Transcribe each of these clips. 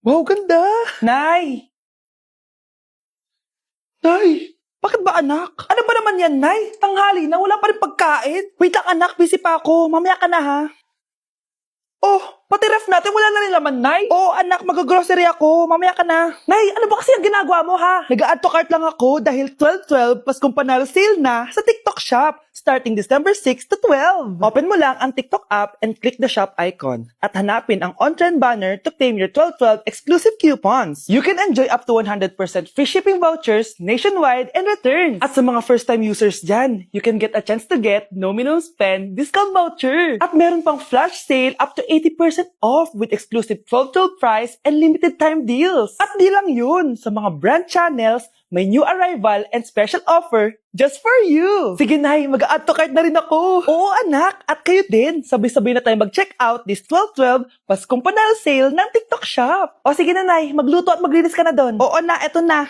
Wow, ganda! Nay! Nay, bakit ba anak? Ano ba naman yan, Nay? Tanghali na, wala pa rin pagkain. Wait lang anak, busy pa ako. Mamaya ka na ha. Oh, pati ref natin, wala na rin laman, Nay. Oo anak, mag-grocery ako. Mamaya ka na. Nay, ano ba kasi ang ginagawa mo, ha? Nag-add to cart lang ako dahil 12-12 Paskong Panalo sale na sa TikTok shop starting December 6 to 12. Open mo lang ang TikTok app and click the shop icon at hanapin ang on-trend banner to claim your 12-12 exclusive coupons. You can enjoy up to 100% free shipping vouchers nationwide and returns. At sa mga first-time users dyan, you can get a chance to get no minimum spend discount voucher. At meron pang flash sale up to 80% off with exclusive 12-12 price and limited time deals. At di lang yun, sa mga brand channels, may new arrival and special offer just for you. Sige Nay, mag-add to cart na rin ako. Oo anak, at kayo din. Sabay-sabay na tayo mag-check out this 12-12 Paskong Panalo sale ng TikTok shop. O sige na Nay, magluto at maglinis ka na doon. Oo na, eto na.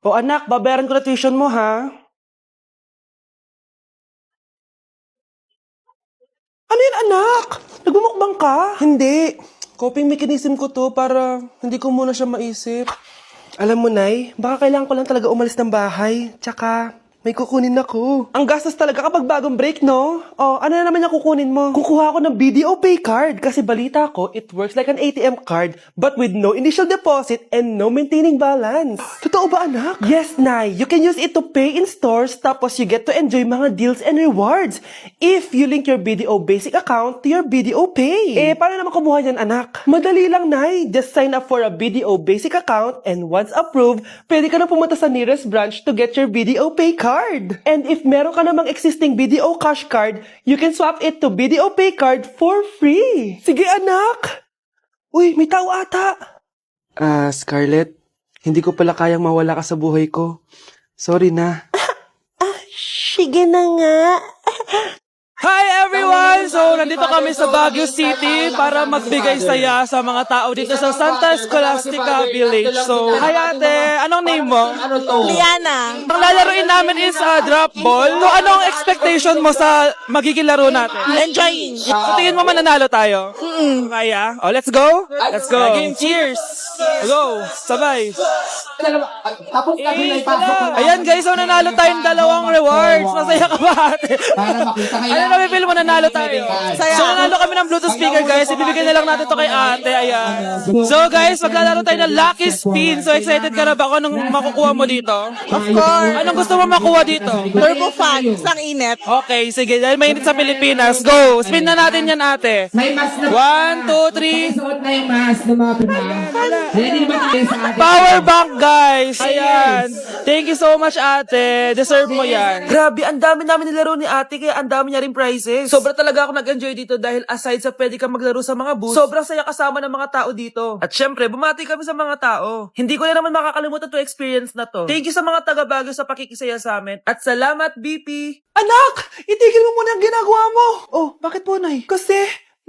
O anak, babayaran ko na tuition mo, ha? Ano yan anak? Nagmumukbang ka? Hindi. Coping mechanism ko to para hindi ko muna siya maisip. Alam mo Nay, baka kailangan ko lang talaga umalis ng bahay. Tsaka, may kukunin ako. Ang gastos talaga kapag bagong break, no? O, ano na naman yung kukunin mo? Kukuha ko ng BDO Pay card kasi balita ko, it works like an ATM card but with no initial deposit and no maintaining balance. Totoo ba anak? Yes, Nay. You can use it to pay in stores tapos you get to enjoy mga deals and rewards if you link your BDO basic account to your BDO Pay. Eh, paano naman kumuha yan, anak? Madali lang, Nay. Just sign up for a BDO basic account and once approved, pwede ka na pumunta sa nearest branch to get your BDO Pay card. And if meron ka namang existing BDO cash card, you can swap it to BDO Pay card for free. Sige, anak. Uy, may tao ata. Scarlett, hindi ko pala kayang mawala ka sa buhay ko. Sorry na. Sige na nga. Hi everyone! So, nandito kami sa Baguio City para magbigay saya sa mga tao dito sa Santa Scholastica Village. So, hi ate! Anong name mo? Liana. Ang lalaroin namin is drop ball. So, anong expectation mo sa magiging laro natin? Enjoying. So, tingin mo mananalo tayo? Kaya? Oh, let's go? Let's go! Game, cheers! Go! Sabay! Tapos kami na ipasok ko na. Ayan guys, so nanalo tayong dalawang rewards. Masaya ka ba ate? Para makita kayo. Ano na-feel mo nanalo tayo? Saya. So nanalo kami ng Bluetooth speaker guys. Ibibigay na lang natin to kay ate. Ayan. So guys, maglalaro tayo ng Lucky Spin. So excited ka na ba kung anong makukuha mo dito? Of course. Anong gusto mo makuha dito? Turbo fan. Isang init. Okay, sige. Dahil mainit sa Pilipinas. Go! Spin na natin yan ate. May mask na. 1, 2, 3. Suot na yung mask ng mga pinag. Ready naman tayo sa atin. Power bank guys! Ayan! Thank you so much ate! Deserve mo yan! Grabe, ang dami namin nilaro ni ate kaya ang dami niya rin prizes. Sobra talaga ako nag-enjoy dito dahil aside sa pwede ka maglaro sa mga booths, sobrang saya kasama ng mga tao dito. At syempre, bumati kami sa mga tao. Hindi ko na naman makakalimutan to experience na to. Thank you sa mga taga-Baguio sa pakikisaya sa amin. At salamat BP! Anak, itigil mo muna ang ginagawa mo. Oh, bakit po, Nay? Kasi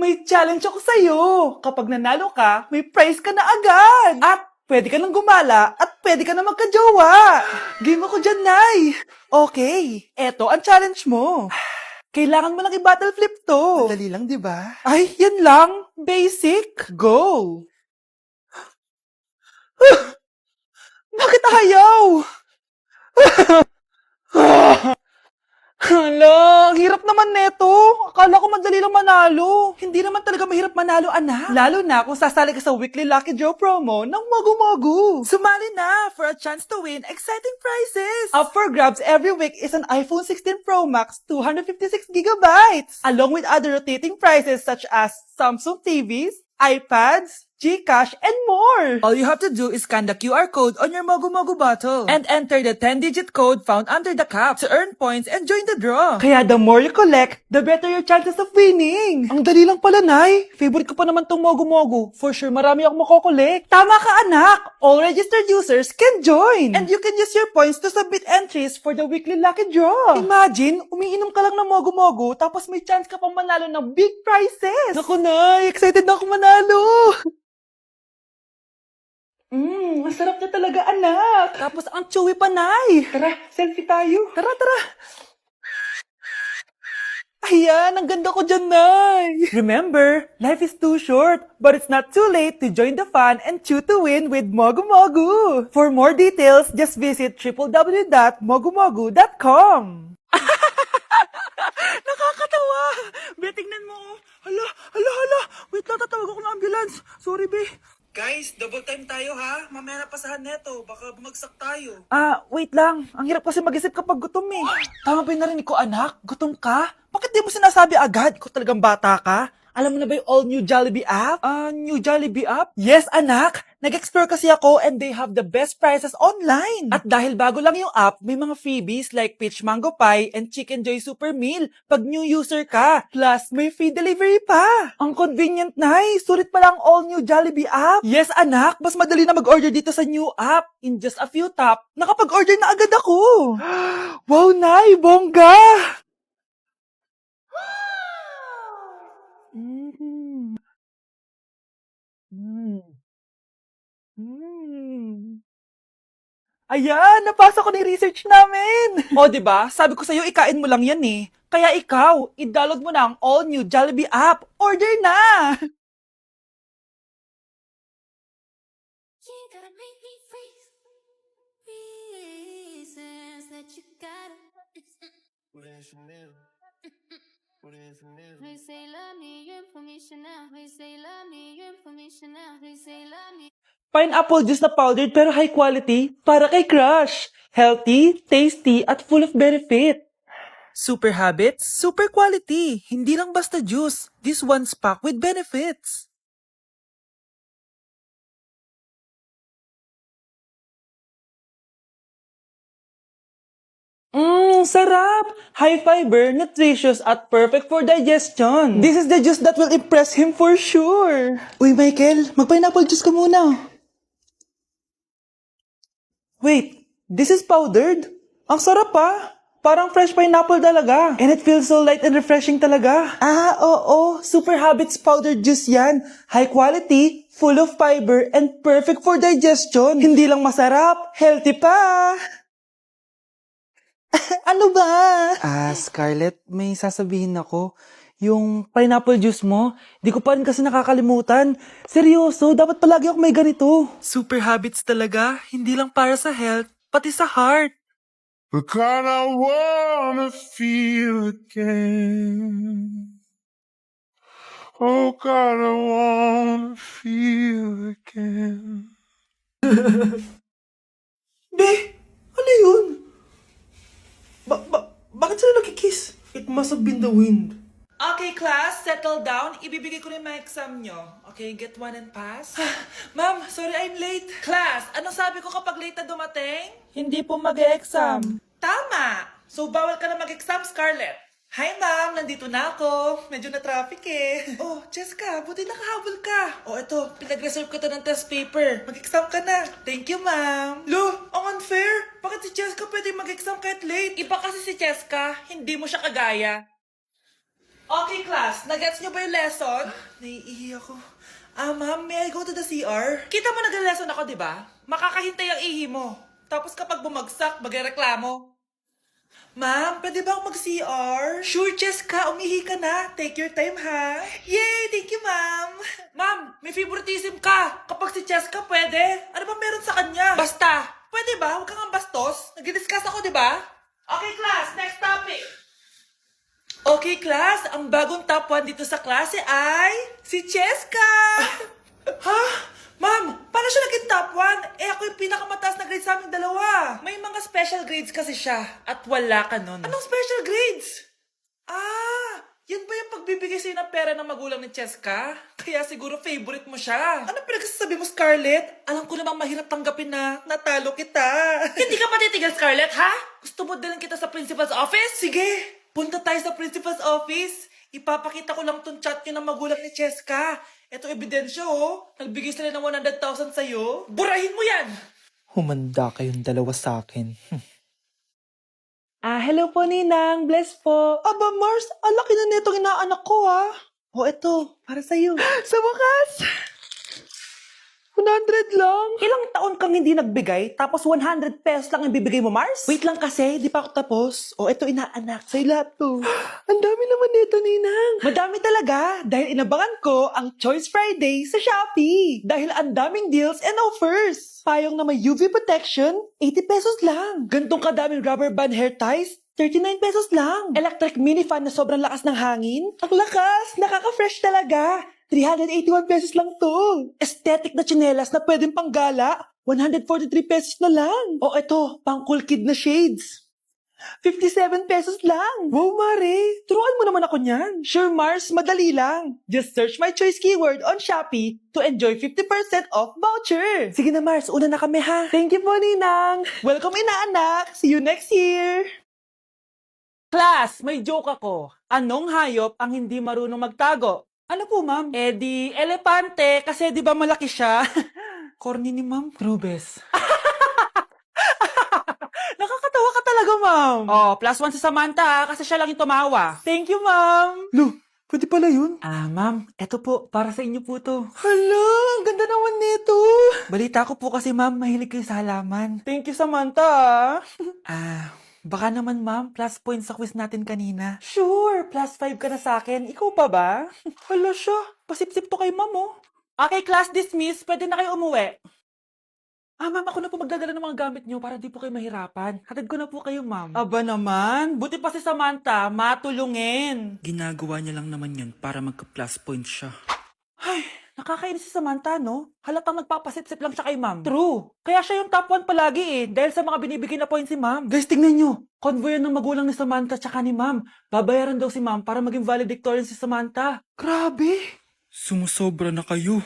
may challenge ako sa'yo. Kapag nanalo ka, may prize ka na agad. At pwede ka nang gumala at pwede ka na magka-jowa. Game ako dyan, Nay. Okay, eto ang challenge mo. Kailangan mo lang i-battle flip to. Dali lang, di ba? Ay, yan lang. Basic. Go. Bakit ayaw? Hala, ang hirap naman neto. Akala ko madali lang manalo. Hindi naman talaga mahirap manalo, anak. Lalo na kung sasali ka sa weekly Lucky Draw promo ng Mogu-Mogu. Sumali na for a chance to win exciting prizes. Up for grabs every week is an iPhone 16 Pro Max 256 gigabytes, along with other rotating prizes such as Samsung TVs, iPads, GCash, and more! All you have to do is scan the QR code on your Mogu-Mogu bottle and enter the 10-digit code found under the cap to earn points and join the draw. Kaya the more you collect, the better your chances of winning. Ang dali lang pala, Nay. Favorite ko pa naman tong Mogu-Mogu. For sure, marami akong makokolekt. Tama ka, anak! All registered users can join! And you can use your points to submit entries for the weekly lucky draw. Imagine, umiinom ka lang ng Mogu-Mogu tapos may chance ka pang manalo ng big prizes. Naku, Nay! Excited na ako manalo! Masarap na talaga, anak. Tapos ang chewy pa, Nay. Tara, selfie tayo. Tara, tara. Ayan, ang ganda ko dyan, Nay! Remember, life is too short, but it's not too late to join the fun and chew to win with Mogu Mogu! For more details, just visit www.mogumogu.com. Nakakatawa! Be, tingnan mo. Hala. Wait lang, tatawag ako ng ambulance. Sorry, Be. Guys, double time tayo ha. Mamaya na pasahan neto. Baka bumagsak tayo. Wait lang. Ang hirap kasi mag-isip kapag gutom eh. Tama ba yung narinig ko, anak? Gutom ka? Bakit di mo sinasabi agad? Ikaw talagang bata ka? Alam mo na ba yung all new Jollibee app? New Jollibee app? Yes, anak! Nag-explore kasi ako and they have the best prices online. At dahil bago lang yung app, may mga freebies like peach mango pie and chicken joy super meal pag new user ka. Plus, may free delivery pa. Ang convenient, Nay. Sulit pala ang all new Jollibee app. Yes, anak. Mas madali na mag-order dito sa new app. In just a few tap, nakapag-order na agad ako. Wow, Nay! Bongga! Mm. Mm. Mm. Ayan, napasa ko na yung research namin. O, diba? Sabi ko sa'yo, ikain mo lang yan eh. Kaya ikaw, i-download mo na ang all-new Jollibee app. Order na! You gotta make me freeze. Reasons that you gotta. They say love me, you're permission now. They say love me, you're permission now. They say love me. Pineapple juice na powdered pero high quality para kay crush. Healthy, tasty, at full of benefit. Super habits, super quality. Hindi lang basta juice. This one's packed with benefits. Sarap! High fiber, nutritious, at perfect for digestion. This is the juice that will impress him for sure. Uy, Michael, mag-pineapple juice ka muna. Wait, this is powdered? Ang sarap pa! Parang fresh pineapple talaga. And it feels so light and refreshing talaga. Oo. Super Habits powdered juice yan. High quality, full of fiber, and perfect for digestion. Hindi lang masarap, healthy pa! Ano ba? Scarlett, may sasabihin ako. Yung pineapple juice mo, di ko pa rin kasi nakakalimutan. Seryoso, dapat palagi ako may ganito. Super habits talaga, hindi lang para sa health, pati sa heart. Because I wanna feel again. Oh God, I wanna feel again. Be, ano yun? Bakit sila nagkikiss? It must have been the wind. Okay, class, settle down. Ibibigay ko na yung mga exam nyo. Okay, get one and pass. Ma'am, sorry I'm late. Class, anong sabi ko kapag late na dumating? Hindi po mag-e-exam. Tama! So, bawal ka na mag-exam, Scarlett. Hi, ma'am. Nandito na ako. Medyo na-traffic eh. Oh, Jessica, buti nakahabol ka. Oh, eto, pinag-reserve ko to ng test paper. Mag-exam ka na. Thank you, ma'am. Lo, ang unfair. Bakit si Jessica pwede mag-exam kahit late? Iba kasi si Jessica, hindi mo siya kagaya. Okay, class. Nagets niyo ba yung lesson? Naiihi ako. Ma'am, may I go to the CR? Kita mo nag-lesson ako, di ba? Makakahintay ang ihi mo. Tapos kapag bumagsak, magreklamo. Ma'am, pwede ba akong mag-CR? Sure, Jessica. Umihi ka na. Take your time, ha? Yay! Thank you, ma'am. Ma'am, may favoritism ka. Kapag si Jessica, pwede. Ano ba meron sa kanya? Basta. Pwede ba? Huwag kang bastos. Nag-discuss ako, di ba? Okay, class. Next topic. Okay, class. Ang bagong top 1 dito sa klase ay si Jessica. Ha? Ma'am, paano siya naging top 1? Ako yung pinakamataas na grade sa aming dalawa. May mga special grades kasi siya at wala ka nun. Anong special grades? Yan ba yung pagbibigay sa'yo ng pera ng magulang ni Jessica? Kaya siguro favorite mo siya. Ano pinagsasabi mo, Scarlett? Alam ko namang mahirap tanggapin na natalo kita. Hindi ka patitigil, Scarlett, ha? Gusto mo dalhin kita sa principal's office? Sige, punta tayo sa principal's office. Ipapakita ko lang tong chat niyo ng magulang ni Jessica. Ito ebidensya, oh. Nagbigay sila ng 100,000 sa'yo. Burahin mo yan! Humanda kayong dalawa sa akin. Hello po, Ninang. Bless po. Aba, Mars, ang laki na netong inaanak ko, ha? Oh, eto, para sa'yo. Sa wakas! 100 lang? Ilang taon kang hindi nagbigay, tapos 100 pesos lang ang bibigay mo, Mars? Wait lang kasi, di pa ako tapos. O, eto inaanak, sa'yo lahat to. Ang dami naman nito, Ninang. Madami talaga, dahil inabangan ko ang Choice Friday sa Shopee. Dahil ang daming deals and offers. Payong na may UV protection, 80 pesos lang. Gantong kadaming rubber band hair ties, 39 pesos lang. Electric mini fan na sobrang lakas ng hangin. Ang lakas, nakaka-fresh talaga. 381 pesos lang to. Aesthetic na tsinelas na pwedeng panggala, 143 pesos na lang. O eto, pang cool kid na shades. 57 pesos lang. Wow, Mare. Turuan mo naman ako niyan. Sure, Mars, madali lang. Just search my choice keyword on Shopee to enjoy 50% off voucher. Sige na, Mars. Una na kami, ha? Thank you po, Ninang. Welcome, inaanak. See you next year. Class, may joke ako. Anong hayop ang hindi marunong magtago? Ano po, ma'am? Eh di, elepante, kasi di ba malaki siya? Corny ni ma'am. Rubes. Nakakatawa ka talaga, ma'am. Oh, +1 si Samantha, kasi siya lang yung tumawa. Thank you, ma'am. Lu, pwede pala yun? Ma'am, eto po, para sa inyo po to. Hala, ang ganda naman nito. Balita ko po kasi, ma'am, mahilig kayo sa halaman. Thank you, Samantha. Baka naman, ma'am, plus points sa quiz natin kanina. Sure, +5 ka na sa akin. Ikaw pa ba? Hala siya, pasip-sip to kay ma'am, oh. Okay, class dismiss. Pwede na kayo umuwi. Ma'am, ako na po magdadala ng mga gamit nyo para di po kayo mahirapan. Hatid ko na po kayo, ma'am. Aba naman, buti pa si Samantha, matulungin. Ginagawa niya lang naman yun para magka-plus point siya. Ay, nakakainis si Samantha, no? Halatang nagpapasip-sip lang siya kay ma'am. True. Kaya siya yung top 1 palagi eh, dahil sa mga binibigay na points si ma'am. Guys, tingnan nyo. Convoy yan ng magulang ni Samantha tsaka ni ma'am. Babayaran daw si ma'am para maging valedictorian si Samantha. Grabe. Sumusobra na kayo.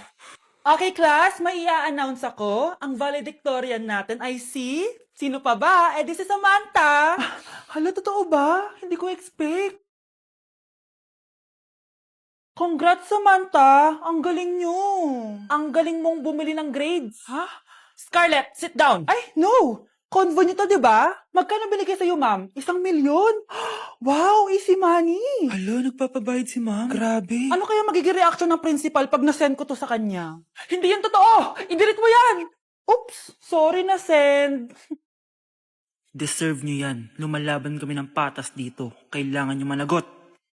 Okay, class, may i-announce ako. Ang valedictorian natin ay si... Sino pa ba? Eh, di si Samantha. Hala, totoo ba? Hindi ko expect. Congrats, Samantha! Ang galing nyo! Ang galing mong bumili ng grades. Ha? Scarlett, sit down! Ay, no! Convo nyo to, di ba? Magkano binigay sa'yo, ma'am? 1 milyon? Wow, easy money! Hala, nagpapabayad si ma'am. Grabe. Ano kaya magiging reaction ng principal pag nasend ko to sa kanya? Hindi yan totoo! I-delete mo yan! Oops! Sorry na send. Deserve nyo yan. Lumalaban kami ng patas dito. Kailangan nyo managot.